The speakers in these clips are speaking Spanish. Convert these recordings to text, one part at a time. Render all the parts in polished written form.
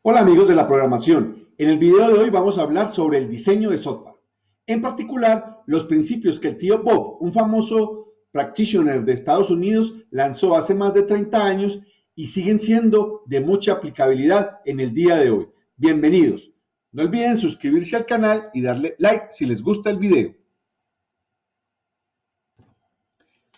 Hola amigos de la programación. En el video de hoy vamos a hablar sobre el diseño de software. En particular, los principios que el tío Bob, un famoso practitioner de Estados Unidos, lanzó hace más de 30 años y siguen siendo de mucha aplicabilidad en el día de hoy. Bienvenidos. No olviden suscribirse al canal y darle like si les gusta el video.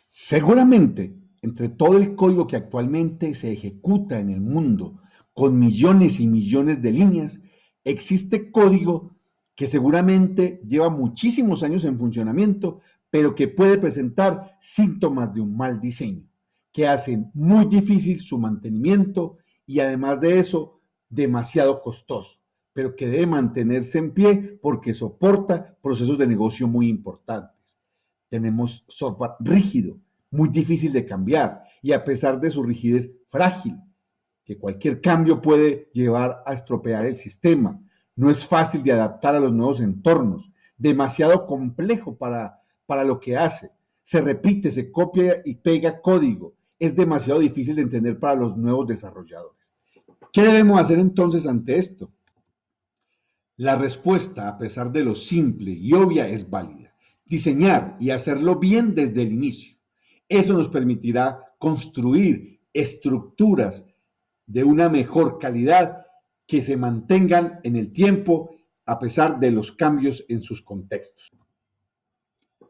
Seguramente, entre todo el código que actualmente se ejecuta en el mundo, con millones y millones de líneas, existe código que seguramente lleva muchísimos años en funcionamiento, pero que puede presentar síntomas de un mal diseño, que hacen muy difícil su mantenimiento y además de eso, demasiado costoso, pero que debe mantenerse en pie porque soporta procesos de negocio muy importantes. Tenemos software rígido, muy difícil de cambiar y a pesar de su rigidez frágil, que cualquier cambio puede llevar a estropear el sistema. No es fácil de adaptar a los nuevos entornos, demasiado complejo para lo que hace. Se repite, se copia y pega código. Es demasiado difícil de entender para los nuevos desarrolladores. ¿Qué debemos hacer entonces ante esto? La respuesta, a pesar de lo simple y obvia, es válida. Diseñar y hacerlo bien desde el inicio. Eso nos permitirá construir estructuras de una mejor calidad que se mantengan en el tiempo a pesar de los cambios en sus contextos.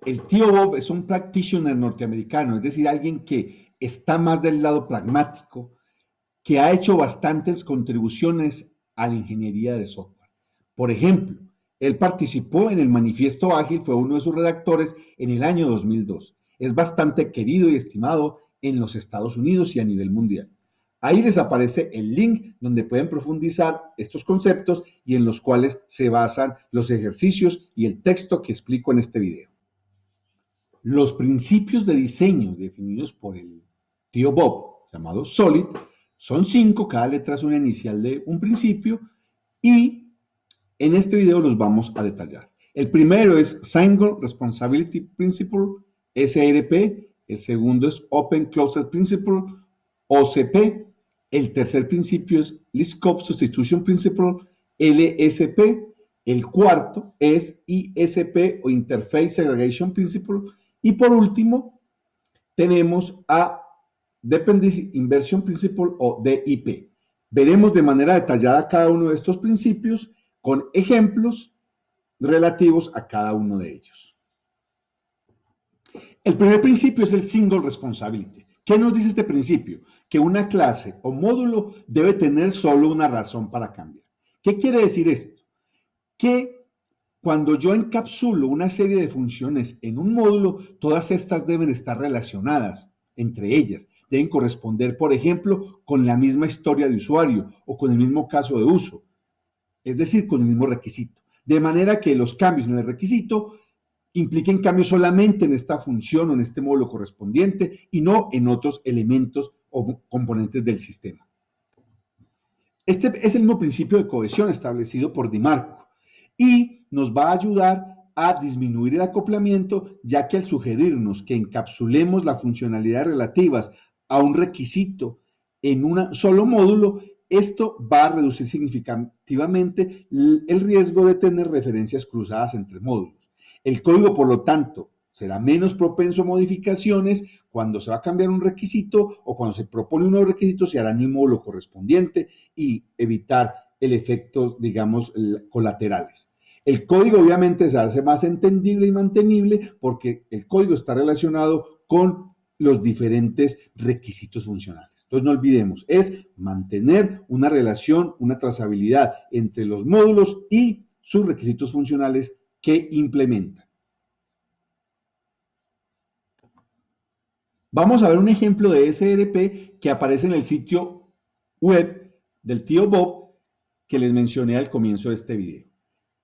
El tío Bob es un practitioner norteamericano, es decir, alguien que está más del lado pragmático, que ha hecho bastantes contribuciones a la ingeniería de software. Por ejemplo, él participó en el Manifiesto Ágil, fue uno de sus redactores en el año 2002. Es bastante querido y estimado en los Estados Unidos y a nivel mundial. Ahí les aparece el link donde pueden profundizar estos conceptos y en los cuales se basan los ejercicios y el texto que explico en este video. Los principios de diseño definidos por el tío Bob, llamado SOLID, son 5, cada letra es una inicial de un principio y en este video los vamos a detallar. El primero es Single Responsibility Principle, SRP. El segundo es Open Closed Principle, OCP. El tercer principio es Least Scope Substitution Principle, LSP. El cuarto es ISP o Interface Segregation Principle. Y por último, tenemos a Dependency Inversion Principle o DIP. Veremos de manera detallada cada uno de estos principios con ejemplos relativos a cada uno de ellos. El primer principio es el Single Responsibility. ¿Qué nos dice este principio? Que una clase o módulo debe tener solo una razón para cambiar. ¿Qué quiere decir esto? Que cuando yo encapsulo una serie de funciones en un módulo, todas estas deben estar relacionadas entre ellas. Deben corresponder, por ejemplo, con la misma historia de usuario o con el mismo caso de uso, es decir, con el mismo requisito. De manera que los cambios en el requisito impliquen cambios solamente en esta función o en este módulo correspondiente y no en otros elementos o componentes del sistema. Este es el mismo principio de cohesión establecido por DiMarco y nos va a ayudar a disminuir el acoplamiento, ya que al sugerirnos que encapsulemos las funcionalidades relativas a un requisito en un solo módulo, esto va a reducir significativamente el riesgo de tener referencias cruzadas entre módulos. El código, por lo tanto, será menos propenso a modificaciones cuando se va a cambiar un requisito o cuando se propone un nuevo requisito, se hará en el módulo correspondiente y evitar el efecto, digamos, colaterales. El código obviamente se hace más entendible y mantenible porque el código está relacionado con los diferentes requisitos funcionales. Entonces no olvidemos, es mantener una relación, una trazabilidad entre los módulos y sus requisitos funcionales que implementan. Vamos a ver un ejemplo de SRP que aparece en el sitio web del tío Bob que les mencioné al comienzo de este video.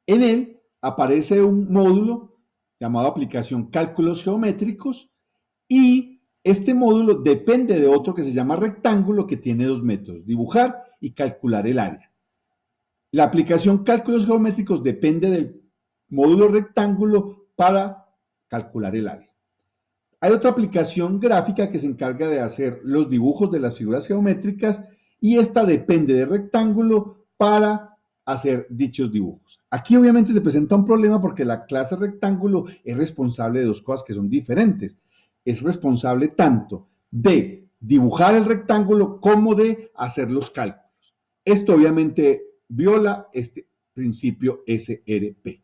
En él aparece un módulo llamado aplicación cálculos geométricos y este módulo depende de otro que se llama rectángulo que tiene dos métodos, dibujar y calcular el área. La aplicación cálculos geométricos depende del módulo rectángulo para calcular el área. Hay otra aplicación gráfica que se encarga de hacer los dibujos de las figuras geométricas y esta depende de rectángulo para hacer dichos dibujos. Aquí obviamente se presenta un problema porque la clase rectángulo es responsable de dos cosas que son diferentes. Es responsable tanto de dibujar el rectángulo como de hacer los cálculos. Esto obviamente viola este principio SRP.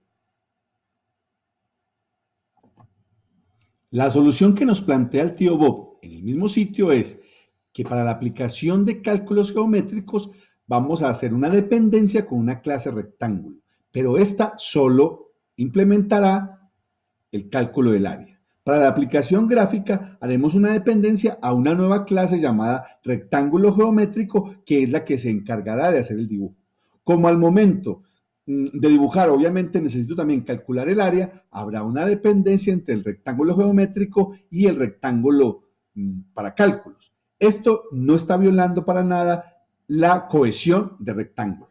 La solución que nos plantea el tío Bob en el mismo sitio es que para la aplicación de cálculos geométricos vamos a hacer una dependencia con una clase rectángulo, pero esta solo implementará el cálculo del área. Para la aplicación gráfica haremos una dependencia a una nueva clase llamada rectángulo geométrico, que es la que se encargará de hacer el dibujo. Como al momento de dibujar, obviamente necesito también calcular el área, habrá una dependencia entre el rectángulo geométrico y el rectángulo para cálculos. Esto no está violando para nada la cohesión de rectángulo.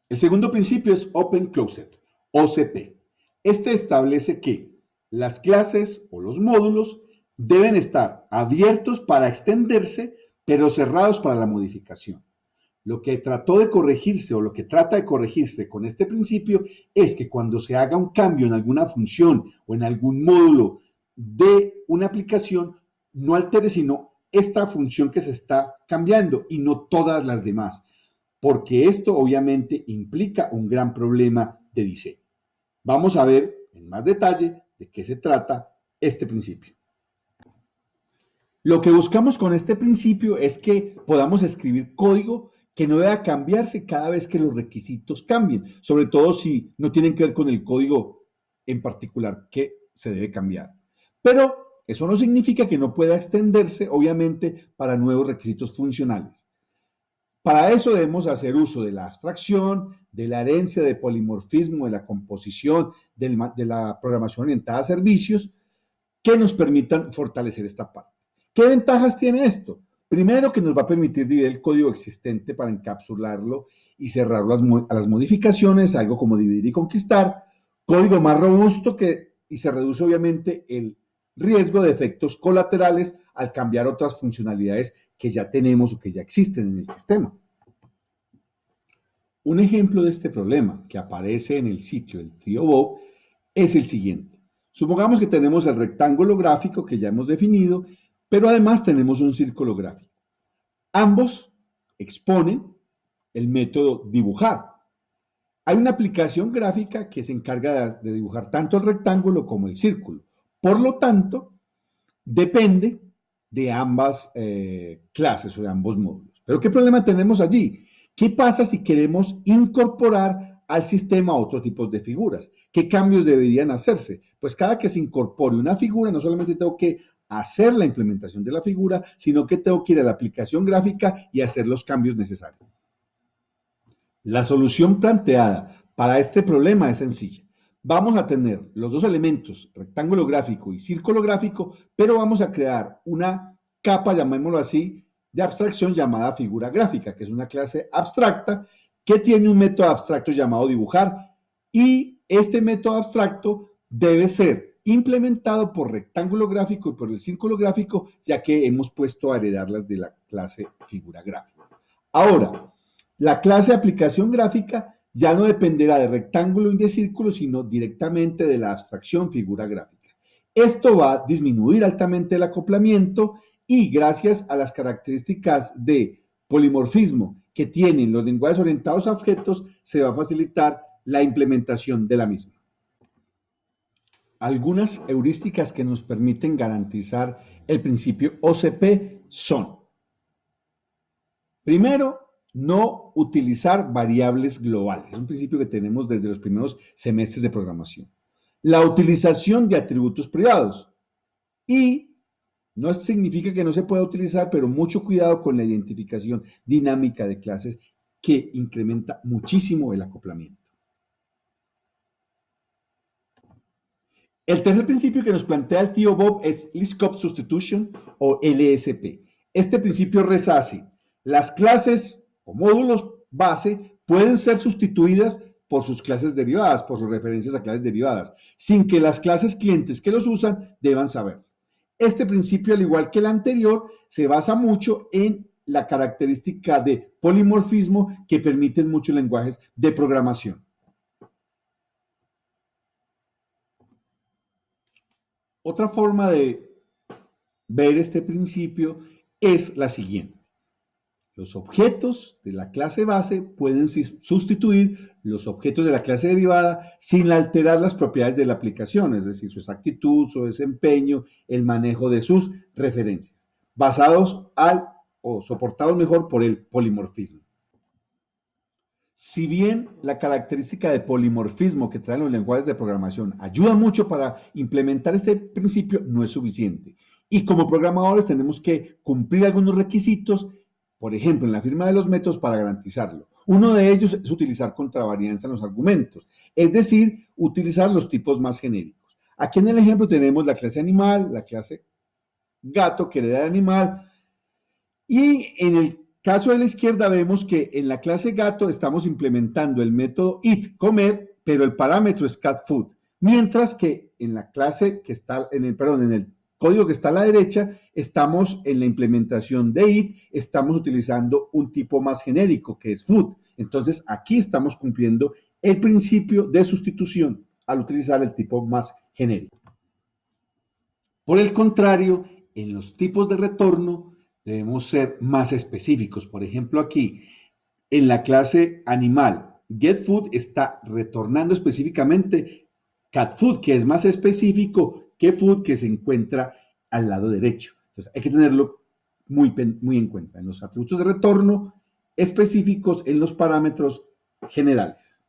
El segundo principio es Open Closed, OCP. Este establece que las clases o los módulos deben estar abiertos para extenderse, pero cerrados para la modificación. Lo que trató de corregirse o lo que trata de corregirse con este principio es que cuando se haga un cambio en alguna función o en algún módulo de una aplicación, no altere sino esta función que se está cambiando y no todas las demás, porque esto obviamente implica un gran problema de diseño. Vamos a ver en más detalle de qué se trata este principio. Lo que buscamos con este principio es que podamos escribir código que no deba cambiarse cada vez que los requisitos cambien, sobre todo si no tienen que ver con el código en particular que se debe cambiar. Pero eso no significa que no pueda extenderse, obviamente, para nuevos requisitos funcionales. Para eso debemos hacer uso de la abstracción, de la herencia de polimorfismo, de la composición, de la programación orientada a servicios, que nos permitan fortalecer esta parte. ¿Qué ventajas tiene esto? Primero, que nos va a permitir dividir el código existente para encapsularlo y cerrarlo a las modificaciones, algo como dividir y conquistar, código más robusto y se reduce obviamente el riesgo de efectos colaterales al cambiar otras funcionalidades que ya tenemos o que ya existen en el sistema. Un ejemplo de este problema que aparece en el sitio del tío Bob es el siguiente. Supongamos que tenemos el rectángulo gráfico que ya hemos definido, pero además tenemos un círculo gráfico. Ambos exponen el método dibujar. Hay una aplicación gráfica que se encarga de dibujar tanto el rectángulo como el círculo. Por lo tanto, depende de ambas clases o de ambos módulos. Pero ¿qué problema tenemos allí? ¿Qué pasa si queremos incorporar al sistema otro tipo de figuras? ¿Qué cambios deberían hacerse? Pues cada que se incorpore una figura, no solamente tengo que hacer la implementación de la figura, sino que tengo que ir a la aplicación gráfica y hacer los cambios necesarios. La solución planteada para este problema es sencilla. Vamos a tener los dos elementos, rectángulo gráfico y círculo gráfico, pero vamos a crear una capa, llamémoslo así, de abstracción llamada figura gráfica, que es una clase abstracta que tiene un método abstracto llamado dibujar, y este método abstracto debe ser implementado por rectángulo gráfico y por el círculo gráfico, ya que hemos puesto a heredarlas de la clase figura gráfica. Ahora, la clase aplicación gráfica ya no dependerá de rectángulo y de círculo, sino directamente de la abstracción figura gráfica. Esto va a disminuir altamente el acoplamiento y gracias a las características de polimorfismo que tienen los lenguajes orientados a objetos, se va a facilitar la implementación de la misma. Algunas heurísticas que nos permiten garantizar el principio OCP son: primero, no utilizar variables globales. Es un principio que tenemos desde los primeros semestres de programación. La utilización de atributos privados. Y no significa que no se pueda utilizar, pero mucho cuidado con la identificación dinámica de clases, que incrementa muchísimo el acoplamiento. El tercer principio que nos plantea el tío Bob es Least Scope Substitution o LSP. Este principio reza así: las clases o módulos base pueden ser sustituidas por sus clases derivadas, por sus referencias a clases derivadas, sin que las clases clientes que los usan deban saberlo. Este principio, al igual que el anterior, se basa mucho en la característica de polimorfismo que permiten muchos lenguajes de programación. Otra forma de ver este principio es la siguiente. Los objetos de la clase base pueden sustituir los objetos de la clase derivada sin alterar las propiedades de la aplicación, es decir, su exactitud, su desempeño, el manejo de sus referencias, basados o soportados mejor por el polimorfismo. Si bien la característica de polimorfismo que traen los lenguajes de programación ayuda mucho para implementar este principio, no es suficiente. Y como programadores tenemos que cumplir algunos requisitos, por ejemplo, en la firma de los métodos para garantizarlo. Uno de ellos es utilizar contravarianza en los argumentos, es decir, utilizar los tipos más genéricos. Aquí en el ejemplo tenemos la clase animal, la clase gato que hereda el animal, y en el caso de la izquierda vemos que en la clase gato estamos implementando el método eat, comer, pero el parámetro es cat food, mientras que en la clase que está, en el código que está a la derecha, estamos en la implementación de eat, estamos utilizando un tipo más genérico que es food. Entonces aquí estamos cumpliendo el principio de sustitución al utilizar el tipo más genérico. Por el contrario, en los tipos de retorno debemos ser más específicos. Por ejemplo, aquí en la clase animal, getFood está retornando específicamente catFood, que es más específico que food que se encuentra al lado derecho. Entonces hay que tenerlo muy en cuenta en los atributos de retorno específicos en los parámetros generales.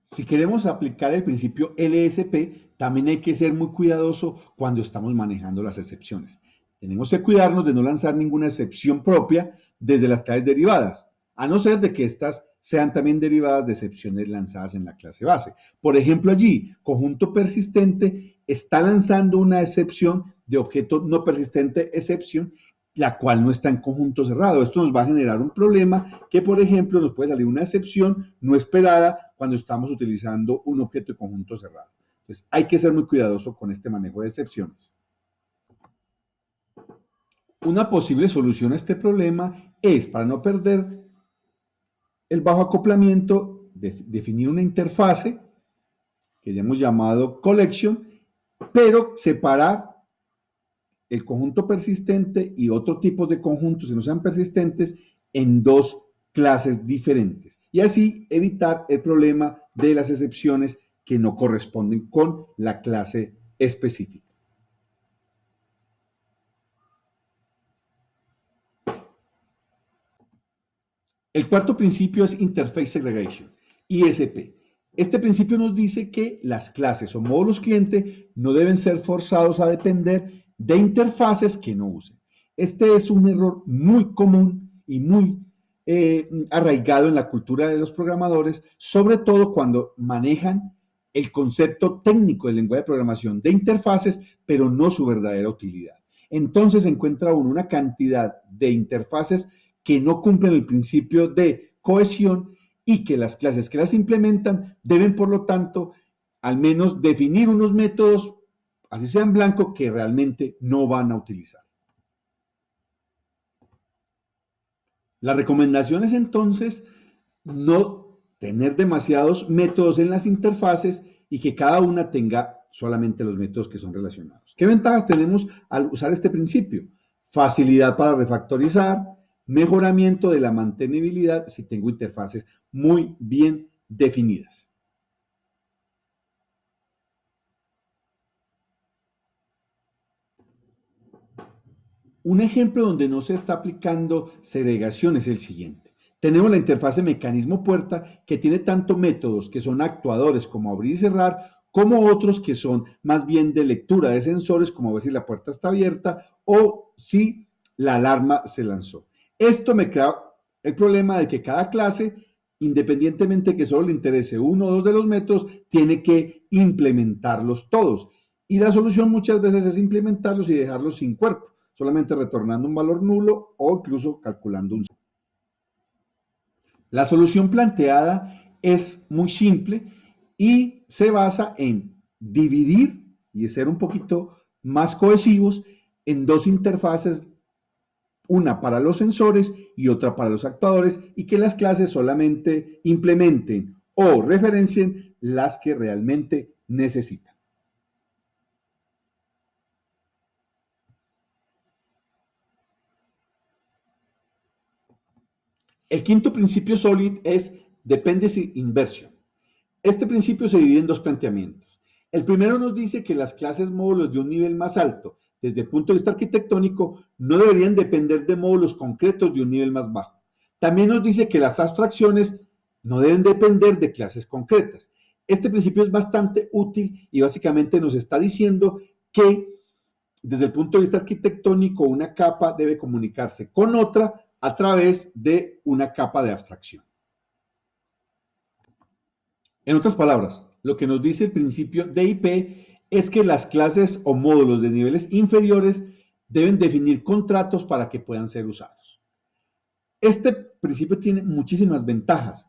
Si queremos aplicar el principio LSP, también hay que ser muy cuidadoso cuando estamos manejando las excepciones. Tenemos que cuidarnos de no lanzar ninguna excepción propia desde las clases derivadas, a no ser de que estas sean también derivadas de excepciones lanzadas en la clase base. Por ejemplo, allí, conjunto persistente está lanzando una excepción de objeto no persistente exception, la cual no está en conjunto cerrado. Esto nos va a generar un problema que, por ejemplo, nos puede salir una excepción no esperada cuando estamos utilizando un objeto de conjunto cerrado. Entonces, hay que ser muy cuidadoso con este manejo de excepciones. Una posible solución a este problema es, para no perder el bajo acoplamiento, definir una interfase que ya hemos llamado collection, pero separar el conjunto persistente y otros tipos de conjuntos que no sean persistentes en dos clases diferentes. Y así evitar el problema de las excepciones que no corresponden con la clase específica. El cuarto principio es Interface Segregation, ISP. Este principio nos dice que las clases o módulos cliente no deben ser forzados a depender de interfaces que no usen. Este es un error muy común y muy arraigado en la cultura de los programadores, sobre todo cuando manejan el concepto técnico del lenguaje de programación de interfaces, pero no su verdadera utilidad. Entonces encuentra uno una cantidad de interfaces que no cumplen el principio de cohesión y que las clases que las implementan deben, por lo tanto, al menos definir unos métodos, así sea en blanco, que realmente no van a utilizar. La recomendación es entonces no tener demasiados métodos en las interfaces y que cada una tenga solamente los métodos que son relacionados. ¿Qué ventajas tenemos al usar este principio? Facilidad para refactorizar, mejoramiento de la mantenibilidad si tengo interfaces muy bien definidas. Un ejemplo donde no se está aplicando segregación es el siguiente. Tenemos la interfase mecanismo-puerta que tiene tanto métodos que son actuadores como abrir y cerrar, como otros que son más bien de lectura de sensores, como ver si la puerta está abierta o si la alarma se lanzó. Esto me crea el problema de que cada clase, independientemente que solo le interese uno o dos de los métodos, tiene que implementarlos todos. Y la solución muchas veces es implementarlos y dejarlos sin cuerpo, solamente retornando un valor nulo o incluso calculando un. La solución planteada es muy simple y se basa en dividir y ser un poquito más cohesivos en dos interfaces, una para los sensores y otra para los actuadores, y que las clases solamente implementen o referencien las que realmente necesitan. El quinto principio SOLID es Dependency Inversion. Este principio se divide en dos planteamientos. El primero nos dice que las clases módulos de un nivel más alto, desde el punto de vista arquitectónico, no deberían depender de módulos concretos de un nivel más bajo. También nos dice que las abstracciones no deben depender de clases concretas. Este principio es bastante útil y básicamente nos está diciendo que desde el punto de vista arquitectónico una capa debe comunicarse con otra a través de una capa de abstracción. En otras palabras, lo que nos dice el principio DIP es que las clases o módulos de niveles inferiores deben definir contratos para que puedan ser usados. Este principio tiene muchísimas ventajas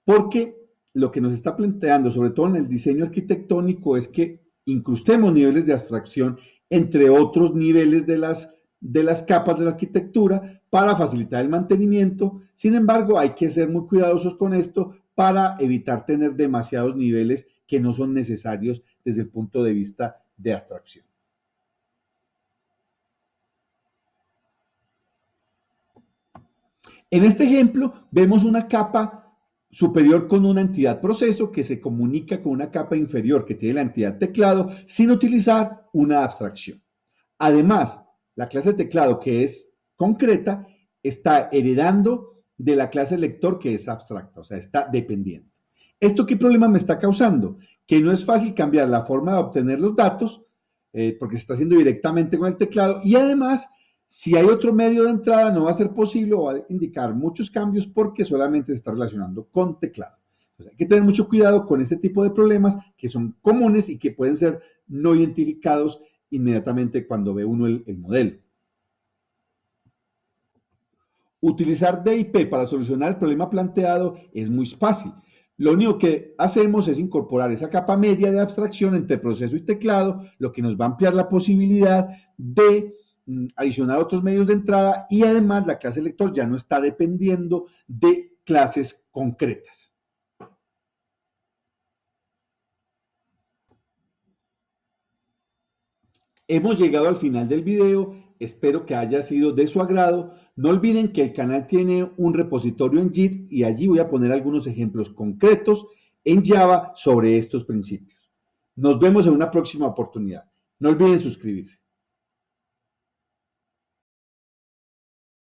porque lo que nos está planteando, sobre todo en el diseño arquitectónico, es que incrustemos niveles de abstracción entre otros niveles de las capas de la arquitectura para facilitar el mantenimiento. Sin embargo, hay que ser muy cuidadosos con esto para evitar tener demasiados niveles que no son necesarios desde el punto de vista de abstracción. En este ejemplo vemos una capa superior con una entidad proceso que se comunica con una capa inferior que tiene la entidad teclado sin utilizar una abstracción. Además, la clase teclado, que es concreta, está heredando de la clase lector, que es abstracta, o sea, está dependiendo. ¿Esto qué problema me está causando? Que no es fácil cambiar la forma de obtener los datos, porque se está haciendo directamente con el teclado, y además, si hay otro medio de entrada, no va a ser posible o va a indicar muchos cambios porque solamente se está relacionando con teclado. Entonces, hay que tener mucho cuidado con este tipo de problemas que son comunes y que pueden ser no identificados inmediatamente cuando ve uno el modelo. Utilizar DIP para solucionar el problema planteado es muy fácil. Lo único que hacemos es incorporar esa capa media de abstracción entre proceso y teclado, lo que nos va a ampliar la posibilidad de adicionar otros medios de entrada, y además la clase lector ya no está dependiendo de clases concretas. Hemos llegado al final del video, espero que haya sido de su agrado. No olviden que el canal tiene un repositorio en Git y allí voy a poner algunos ejemplos concretos en Java sobre estos principios. Nos vemos en una próxima oportunidad. No olviden suscribirse.